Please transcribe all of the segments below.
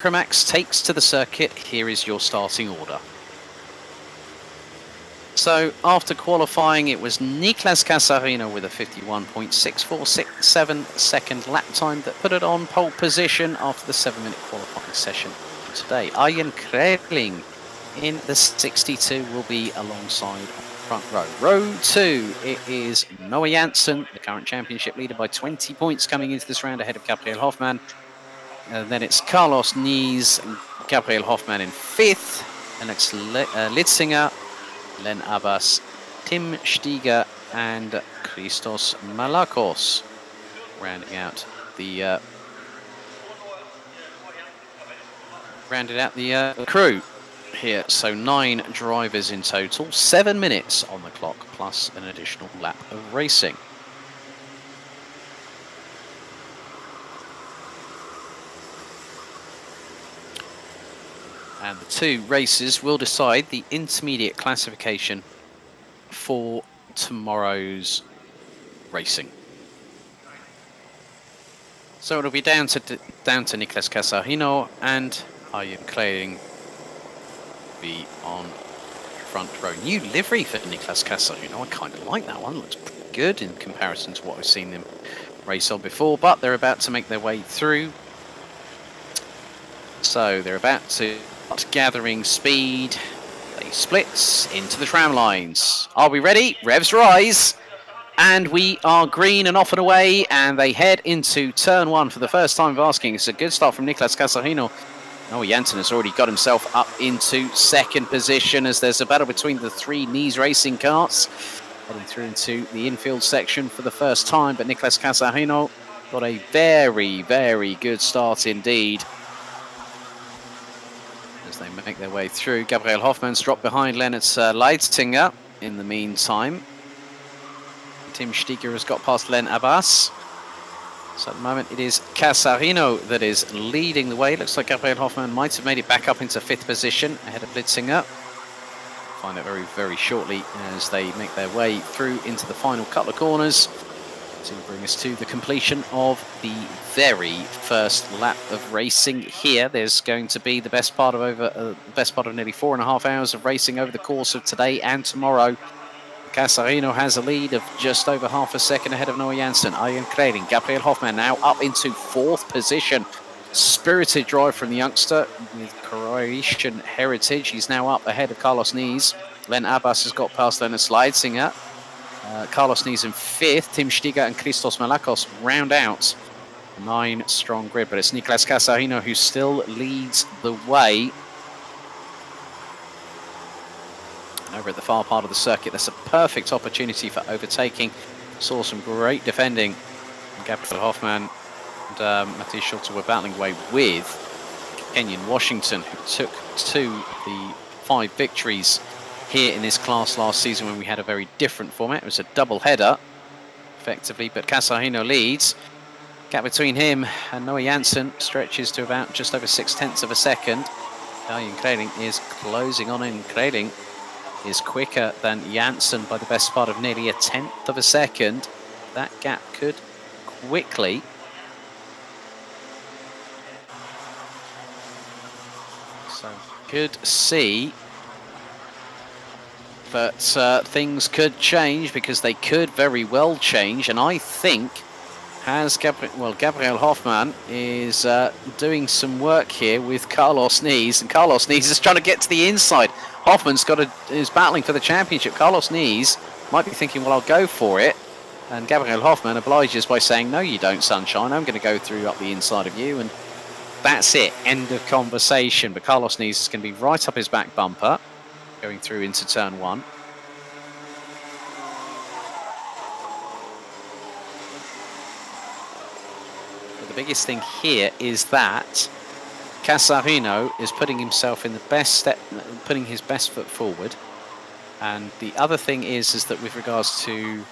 Pramax takes to the circuit. Here is your starting order. So after qualifying, it was Nicolas Casarino with a 51.6467 second lap time that put it on pole position after the 7-minute qualifying session today. Arjen Kreling in the 62 will be alongside front row. Row 2, it is Noah Janssen, the current championship leader by 20 points coming into this round ahead of Gabriel Hoffmann. Then it's Carlos Nies, Gabriel Hoffmann in 5th, Alex Litzinger, Len Abbas, Tim Steiger and Christos Malakos rounding out the crew here. So 9 drivers in total, 7 minutes on the clock plus an additional lap of racing. And the 2 races will decide the intermediate classification for tomorrow's racing. So it'll be down to Nicolas Casarino, and Arjen Kreling be on front row. New livery for Nicolas Casarino. I kind of like that one. Looks pretty good in comparison to what I've seen them race on before. But they're about to make their way through. So they're about to start gathering speed. They split into the tram lines. Are we ready? Revs rise. And we are green and off and away, and they head into turn 1 for the first time of asking. It's a good start from Nicolas Casarino. Noah Janssen has already got himself up into 2nd position as there's a battle between the 3 Nies racing carts. Heading through into the infield section for the first time, but Nicolas Casarino got a very, very good start indeed. As they make their way through, Gabriel Hoffmann's dropped behind Lennart Leitzinger in the meantime. Tim Steiger has got past Len Abbas. So at the moment it is Casarino that is leading the way. Looks like Gabriel Hoffmann might have made it back up into 5th position ahead of Litzinger. Find out very, very shortly as they make their way through into the final couple of corners to bring us to the completion of the very first lap of racing here. There's going to be the best part of nearly 4.5 hours of racing over the course of today and tomorrow. Casarino has a lead of just over half a second ahead of Noah Janssen. Arjen Kreling, Gabriel Hoffmann now up into 4th position. Spirited drive from the youngster with Croatian heritage. He's now up ahead of Carlos Nies. Len Abbas has got past Lennart Leitzinger. Carlos Nies in 5th. Tim Steiger and Christos Malakos round out 9-strong grid. But it's Nicolas Casarino who still leads the way. Over at the far part of the circuit, that's a perfect opportunity for overtaking. Saw some great defending. Gabriel Hoffmann and Matthias Schulte were battling away with Kenyon Washington, who took to the 5 victories here in this class last season when we had a very different format. It was a double header, effectively, but Casarino leads. Gap between him and Noah Janssen stretches to about just over 0.6 of a second. Arjen Kreling is closing on in. Kreling is quicker than Janssen by the best part of nearly 1/10 of a second. That gap could quickly could see that things could change, because they could very well change, and I think Gabriel Hoffmann is doing some work here with Carlos Nies, and Carlos Nies is trying to get to the inside. Hoffmann's is battling for the championship. Carlos Nies might be thinking, well, I'll go for it. And Gabriel Hoffmann obliges by saying, no, you don't, sunshine. I'm going to go through up the inside of you. And that's it. End of conversation. But Carlos Nies is going to be right up his back bumper, going through into turn 1. But the biggest thing here is that Casarino is putting himself in the best step, putting his best foot forward. And the other thing is that with regards to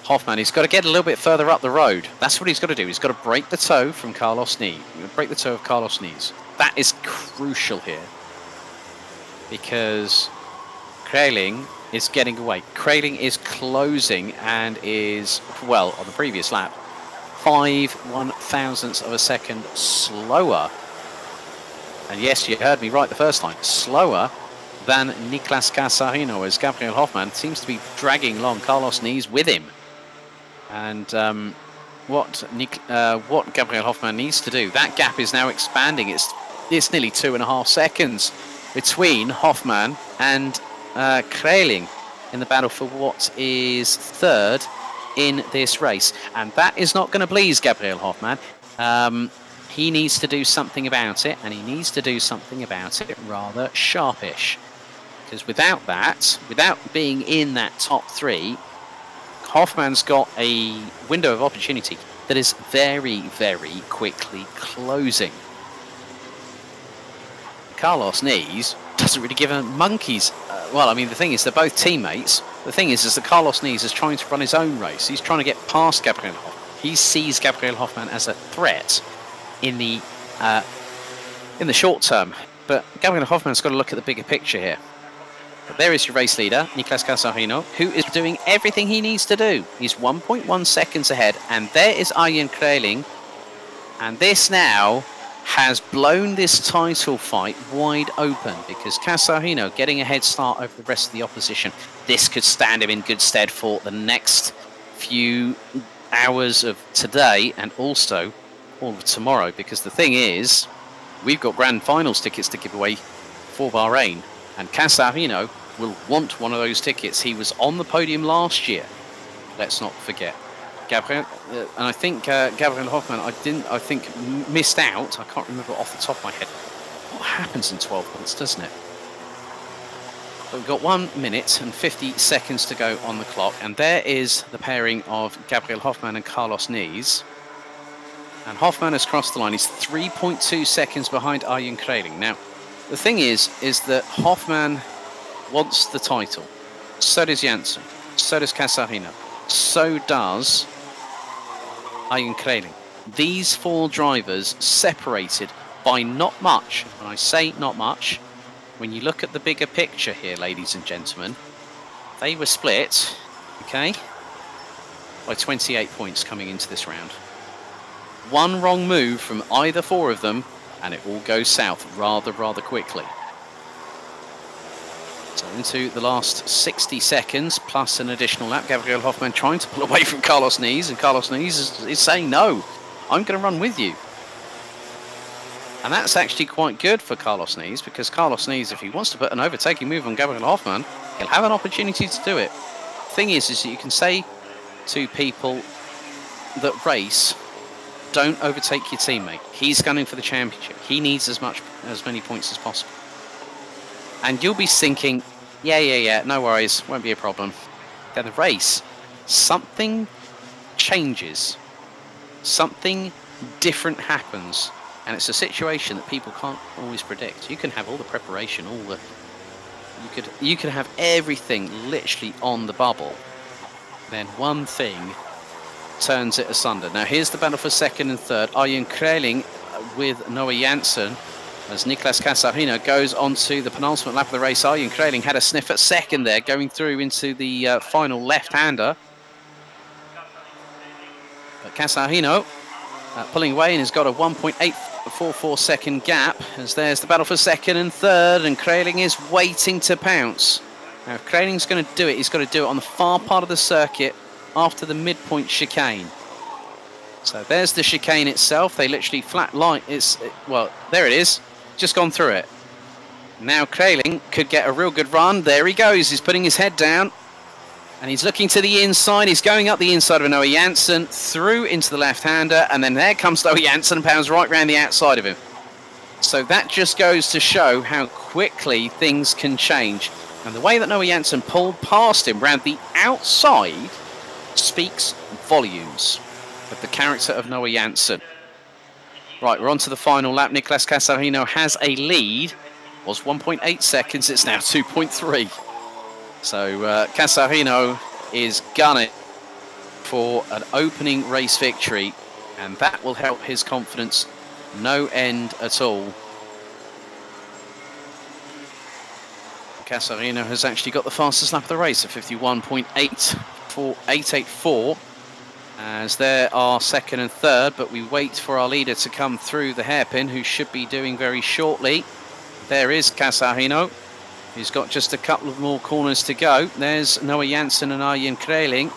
Hoffmann, he's got to get a little bit further up the road. That's what he's got to do. He's got to break the toe from Carlos Nies. Break the toe of Carlos Nies. That is crucial here, because Kreling is getting away. Kreling is closing and is, well, on the previous lap, 5/1000ths of a second slower And yes, you heard me right the first time, slower than Nicolas Casarino, as Gabriel Hofmann seems to be dragging along Carlos Nys with him. And what Gabriel Hofmann needs to do, that gap is now expanding. It's nearly 2.5 seconds between Hofmann and Kreling in the battle for what is third in this race. And that is not going to please Gabriel Hofmann. He needs to do something about it, and he needs to do something about it rather sharpish. Because without that, without being in that top 3, Hofmann's got a window of opportunity that is very, very quickly closing. Carlos Nys doesn't really give a monkey's. Well, I mean, the thing is, they're both teammates. The thing is that Carlos Nys is trying to run his own race. He's trying to get past Gabriel Hofmann. He sees Gabriel Hofmann as a threat in the short term. But Gabriel Hofmann's got to look at the bigger picture here. But there is your race leader, Nicolas Casarino, who is doing everything he needs to do. He's 1.1 seconds ahead, and there is Arjen Kreling. And this now has blown this title fight wide open, because Casarino getting a head start over the rest of the opposition. This could stand him in good stead for the next few hours of today and also all of tomorrow, because the thing is, we've got grand finals tickets to give away for Bahrain, and Casarino will want one of those tickets. He was on the podium last year, let's not forget. Gabriel, and I think Gabriel Hofmann, I think missed out. I can't remember off the top of my head. What happens in 12 months, doesn't it? But we've got 1 minute and 50 seconds to go on the clock, and there is the pairing of Gabriel Hofmann and Carlos Nys. And Hofmann has crossed the line. He's 3.2 seconds behind Arjen Kreling. Now, the thing is that Hofmann wants the title. So does Janssen. So does Casarino. So does Arjen Kreling. These 4 drivers separated by not much. When I say not much, when you look at the bigger picture here, ladies and gentlemen, they were split, okay, by 28 points coming into this round. One wrong move from either 4 of them, and it all goes south rather quickly. So into the last 60 seconds, plus an additional lap. Gabriel Hofmann trying to pull away from Carlos Nys, and Carlos Nys is saying, no, I'm going to run with you. And that's actually quite good for Carlos Nys, because Carlos Nys, if he wants to put an overtaking move on Gabriel Hofmann, he'll have an opportunity to do it. Thing is that you can say to people that race, don't overtake your teammate. He's gunning for the championship. He needs as many points as possible. And you'll be thinking, yeah, no worries, won't be a problem. Then the race, something changes. Something different happens. And it's a situation that people can't always predict. You can have all the preparation, you could have everything literally on the bubble. Then one thing turns it asunder. Now here's the battle for second and third. Arjen Kreling with Noah Janssen as Nicolas Casarino goes on to the penultimate lap of the race. Arjen Kreling had a sniff at second there, going through into the final left-hander. But Casarino pulling away and has got a 1.844 second gap, as there's the battle for second and third, and Kreling is waiting to pounce. Now if Kreling's going to do it, he's got to do it on the far part of the circuit after the midpoint chicane. So there's the chicane itself. They literally flat line. Well, there it is. Just gone through it. Now Kreling could get a real good run. There he goes. He's putting his head down. And he's looking to the inside. He's going up the inside of Noah Janssen, through into the left-hander. And then there comes Noah Janssen and pounds right round the outside of him. So that just goes to show how quickly things can change. And the way that Noah Janssen pulled past him round the outside speaks volumes of the character of Noah Janssen. Right, we're on to the final lap. Nicolas Casarino has a lead. It was 1.8 seconds, it's now 2.3. So Casarino is gunning for an opening race victory, and that will help his confidence no end at all. Casarino has actually got the fastest lap of the race at 51.884. as there are second and third, but we wait for our leader to come through the hairpin, who should be doing very shortly. There is Casarino, who's got just a couple of more corners to go. There's Noah Janssen and Arjen Kreling.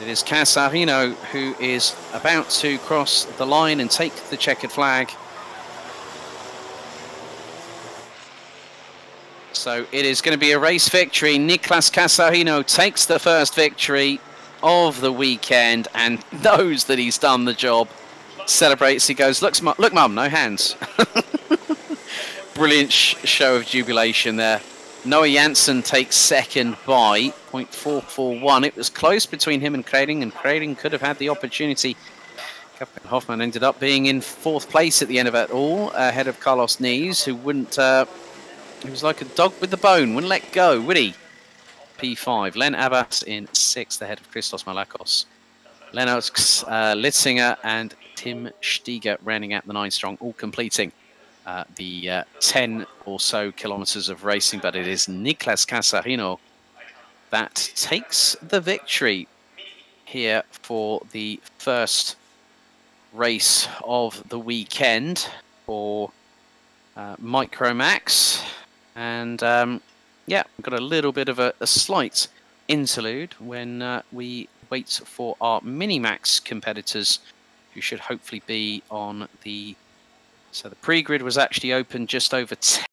It is Casarino who is about to cross the line and take the checkered flag. So it is going to be a race victory. Niklas Casarino takes the first victory of the weekend and knows that he's done the job. Celebrates, he goes, look mum, no hands. Brilliant show of jubilation there. Noah Janssen takes second by 0.441. It was close between him and Kreling could have had the opportunity. Hoffman ended up being in fourth place at the end of it all, ahead of Carlos Nees, who wouldn't, he was like a dog with the bone, wouldn't let go, would he? P5. Len Abbas in sixth, ahead of Christos Malakos. Lennox, Litzinger and Tim Steiger rounding out the 9 strong, all completing the 10 or so kilometers of racing, but it is Niklas Casarino that takes the victory here for the first race of the weekend for Micromax. And yeah, we've got a little bit of a slight interlude when we wait for our Minimax competitors, who should hopefully be on the... So the pre-grid was actually open just over 10